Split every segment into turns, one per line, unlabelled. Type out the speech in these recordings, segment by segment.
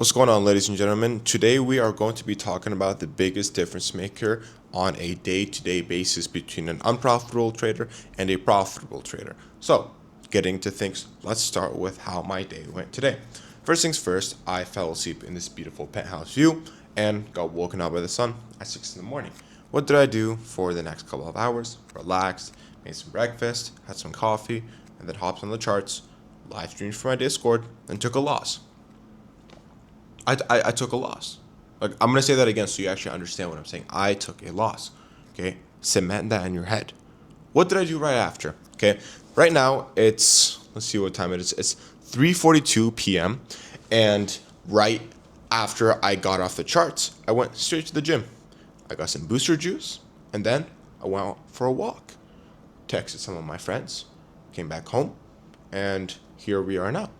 What's going on, ladies and gentlemen? Today we are going to be talking about the biggest difference maker on a day-to-day basis between an unprofitable trader and a profitable trader. So, getting to things, let's start with how my day went today. First things first, I fell asleep in this beautiful penthouse view and got woken up by the sun at 6 in the morning. What did I do for the next couple of hours? Relaxed, made some breakfast, had some coffee, and then hopped on the charts, live streamed from my Discord, and took a loss. I took a loss. Like, I'm gonna say that again so you actually understand what I'm saying. I took a loss. Okay, cement that in your head. What did I do right after? Okay, right now let's see what time it is. It's 3:42 p.m. and right after I got off the charts, I went straight to the gym. I got some booster juice and then I went out for a walk. Texted some of my friends, came back home, and here we are now.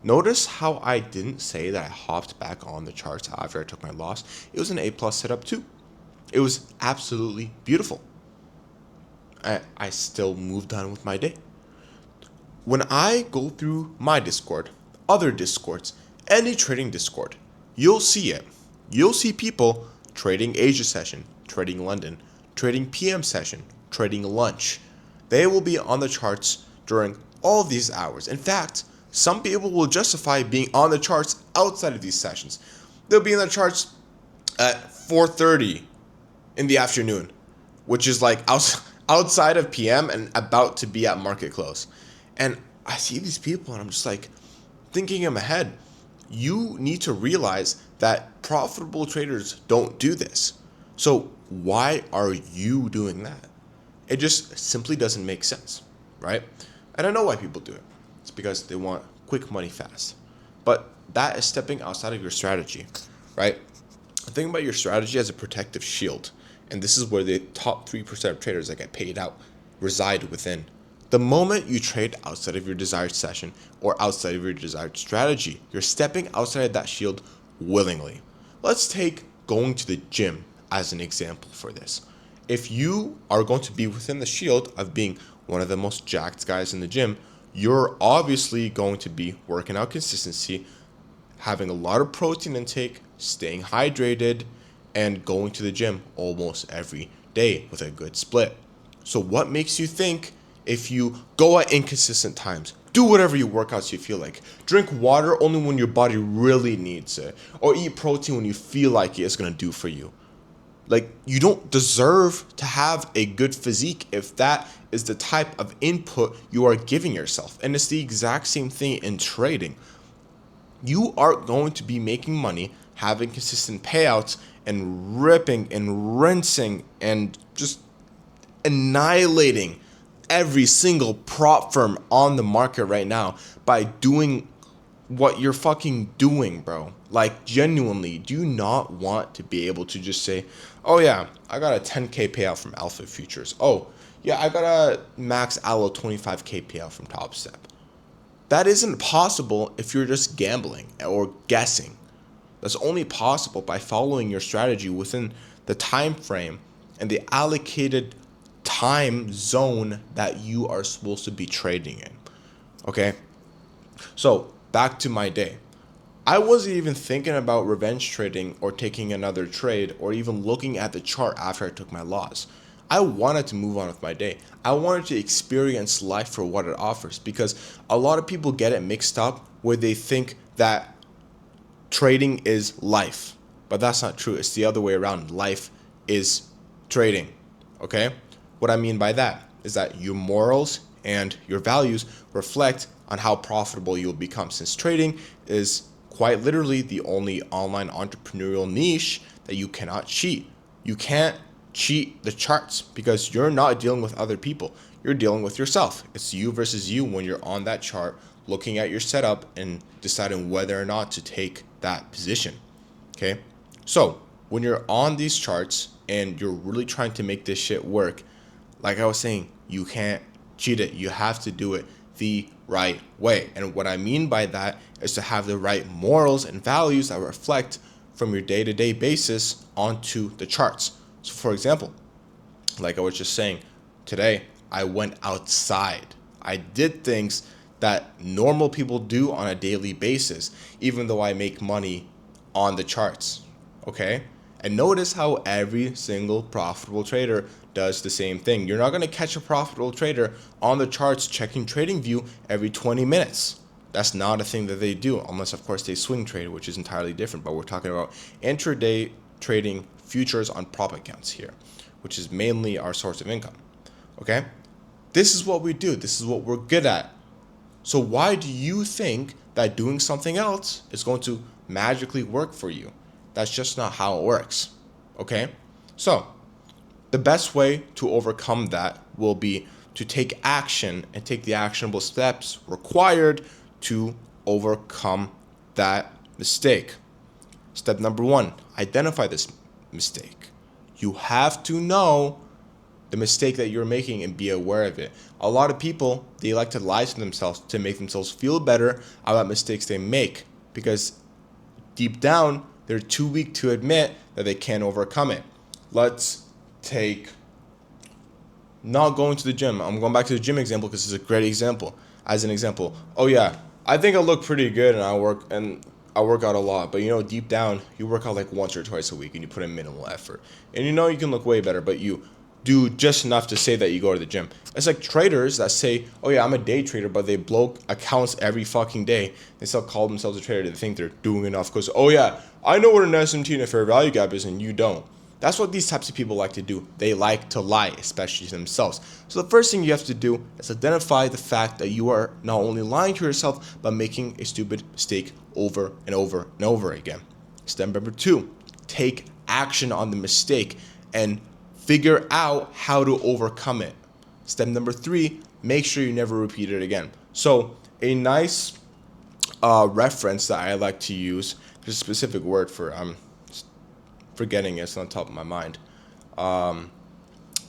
Notice how I didn't say that I hopped back on the charts after I took my loss. It was an A+ setup too. It was absolutely beautiful. I still moved on with my day. When I go through my Discord, other Discords, any trading Discord, you'll see it. You'll see people trading Asia session, trading London, trading PM session, trading lunch. They will be on the charts during all these hours. In fact, some people will justify being on the charts outside of these sessions. They'll be in the charts at 4:30 in the afternoon, which is like outside of PM and about to be at market close. And I see these people and I'm just like thinking in my head, you need to realize that profitable traders don't do this. So why are you doing that? It just simply doesn't make sense, right? And I know why people do it. It's because they want quick money fast. But that is stepping outside of your strategy, right? Think about your strategy as a protective shield. And this is where the top 3% of traders that get paid out reside within. The moment you trade outside of your desired session or outside of your desired strategy, you're stepping outside of that shield willingly. Let's take going to the gym as an example for this. If you are going to be within the shield of being one of the most jacked guys in the gym, you're obviously going to be working out consistency, having a lot of protein intake, staying hydrated, and going to the gym almost every day with a good split. So what makes you think if you go at inconsistent times, do whatever you workouts you feel like, drink water only when your body really needs it, or eat protein when you feel like it's going to do for you? Like, you don't deserve to have a good physique if that is the type of input you are giving yourself. And it's the exact same thing in trading. You are going to be making money, having consistent payouts, and ripping and rinsing and just annihilating every single prop firm on the market right now by doing what you're fucking doing, bro. Like, genuinely, do you not want to be able to just say, oh yeah, I got a 10K payout from Alpha Futures. Oh yeah, I got a max allo 25K payout from Top Step. That isn't possible if you're just gambling or guessing. That's only possible by following your strategy within the time frame and the allocated time zone that you are supposed to be trading in. Okay? So, back to my day. I wasn't even thinking about revenge trading or taking another trade or even looking at the chart after I took my loss. I wanted to move on with my day. I wanted to experience life for what it offers, because a lot of people get it mixed up where they think that trading is life. But that's not true. It's the other way around. Life is trading. Okay? What I mean by that is that your morals and your values reflect on how profitable you'll become, since trading is quite literally the only online entrepreneurial niche that you cannot cheat. You can't cheat the charts because you're not dealing with other people. You're dealing with yourself. It's you versus you when you're on that chart, looking at your setup and deciding whether or not to take that position. Okay? So, when you're on these charts and you're really trying to make this shit work, like I was saying, you can't cheat it. You have to do it the right way. And what I mean by that is to have the right morals and values that reflect from your day-to-day basis onto the charts. So for example, like I was just saying, today I went outside. I did things that normal people do on a daily basis, even though I make money on the charts. Okay? And notice how every single profitable trader does the same thing. You're not going to catch a profitable trader on the charts checking TradingView every 20 minutes. That's not a thing that they do, unless of course they swing trade, which is entirely different. But we're talking about intraday trading futures on prop accounts here, which is mainly our source of income. Okay? This is what we do. This is what we're good at. So why do you think that doing something else is going to magically work for you? That's just not how it works. Okay? So the best way to overcome that will be to take action and take the actionable steps required to overcome that mistake. Step number 1, identify this mistake. You have to know the mistake that you're making and be aware of it. A lot of people, they like to lie to themselves to make themselves feel better about mistakes they make, because deep down, they're too weak to admit that they can't overcome it. Let's take not going to the gym. I'm going back to the gym example because it's a great example. As an example, oh yeah, I think I look pretty good and I work out a lot, but deep down you work out like once or twice a week and you put in minimal effort. And you can look way better, but you do just enough to say that you go to the gym. It's like traders that say, oh yeah, I'm a day trader, but they blow accounts every fucking day. They still call themselves a trader. They think they're doing enough because, oh yeah, I know what an SMT and a fair value gap is and you don't. That's what these types of people like to do. They like to lie, especially to themselves. So the first thing you have to do is identify the fact that you are not only lying to yourself, but making a stupid mistake over and over and over again. Step number 2, take action on the mistake and figure out how to overcome it. Step number 3, make sure you never repeat it again. So a nice reference that I like to use, there's a specific word for forgetting it, it's on top of my mind.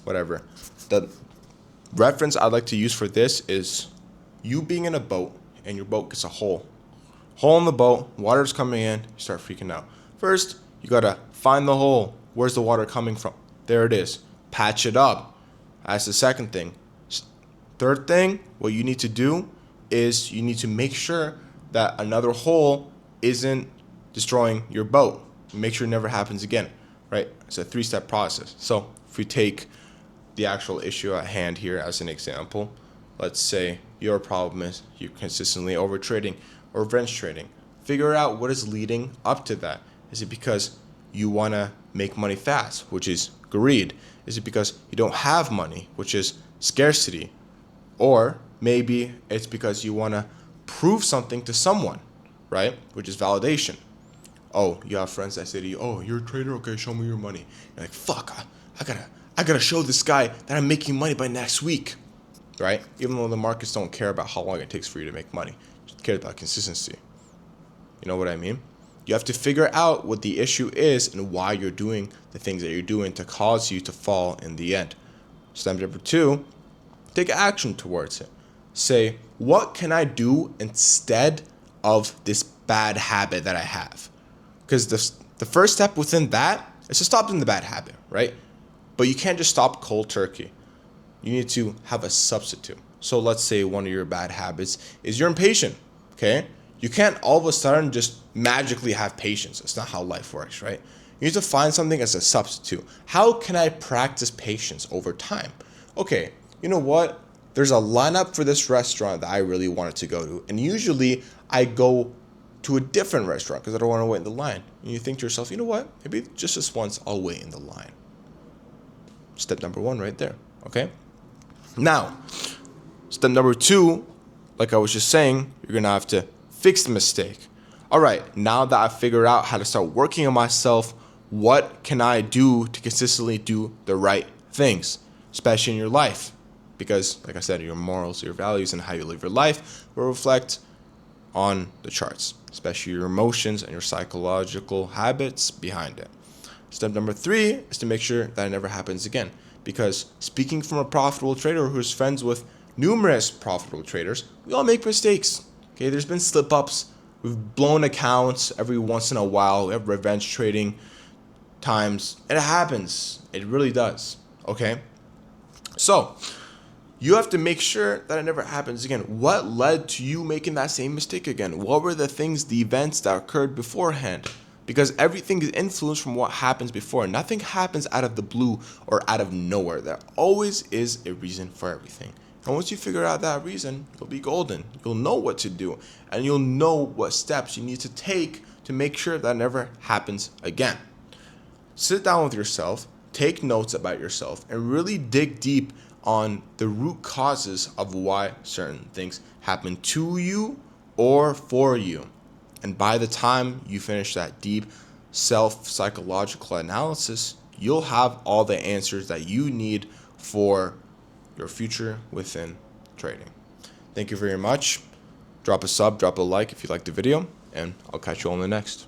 Whatever. The reference I'd like to use for this is you being in a boat and your boat gets a hole. Hole in the boat, water's coming in, you start freaking out. First, you gotta find the hole. Where's the water coming from? There it is. Patch it up. That's the second thing. Third thing, what you need to do is you need to make sure that another hole isn't destroying your boat. Make sure it never happens again, right? It's a 3-step process. So if we take the actual issue at hand here as an example, let's say your problem is you're consistently overtrading or revenge trading. Figure out what is leading up to that. Is it because you want to make money fast, which is greed? Is it because you don't have money, which is scarcity? Or maybe it's because you want to prove something to someone, right? Which is validation. Oh, you have friends that say to you, oh, you're a trader? Okay, show me your money. You're like, fuck, I gotta show this guy that I'm making money by next week, right? Even though the markets don't care about how long it takes for you to make money. Just care about consistency. You know what I mean? You have to figure out what the issue is and why you're doing the things that you're doing to cause you to fall in the end. Step number 2, take action towards it. Say, what can I do instead of this bad habit that I have? Because the first step within that is to stop doing the bad habit, right? But you can't just stop cold turkey. You need to have a substitute. So let's say one of your bad habits is you're impatient, okay? You can't all of a sudden just magically have patience. It's not how life works, right? You need to find something as a substitute. How can I practice patience over time? Okay, you know what? There's a lineup for this restaurant that I really wanted to go to. And usually I go to a different restaurant because I don't want to wait in the line. And you think to yourself, you know what? Maybe just this once I'll wait in the line. Step number 1 right there, okay? Now, step number 2, like I was just saying, you're going to have to fix the mistake. All right, now that I figured out how to start working on myself, what can I do to consistently do the right things, especially in your life? Because, like I said, your morals, your values, and how you live your life will reflect on the charts, especially your emotions and your psychological habits behind it. Step number 3 is to make sure that it never happens again. Because speaking from a profitable trader who's friends with numerous profitable traders, we all make mistakes. Okay, there's been slip-ups. We've blown accounts every once in a while. We have revenge trading times. And it happens. It really does. Okay? So, You have to make sure that it never happens again. What led to you making that same mistake again? What were the things, the events that occurred beforehand? Because everything is influenced from what happens before. Nothing happens out of the blue or out of nowhere. There always is a reason for everything. And once you figure out that reason, you'll be golden. You'll know what to do. And you'll know what steps you need to take to make sure that never happens again. Sit down with yourself, take notes about yourself, and really dig deep on the root causes of why certain things happen to you or for you. And by the time you finish that deep self-psychological analysis, you'll have all the answers that you need for your future within trading. Thank you very much. Drop a sub, drop a like if you liked the video, and I'll catch you on the next.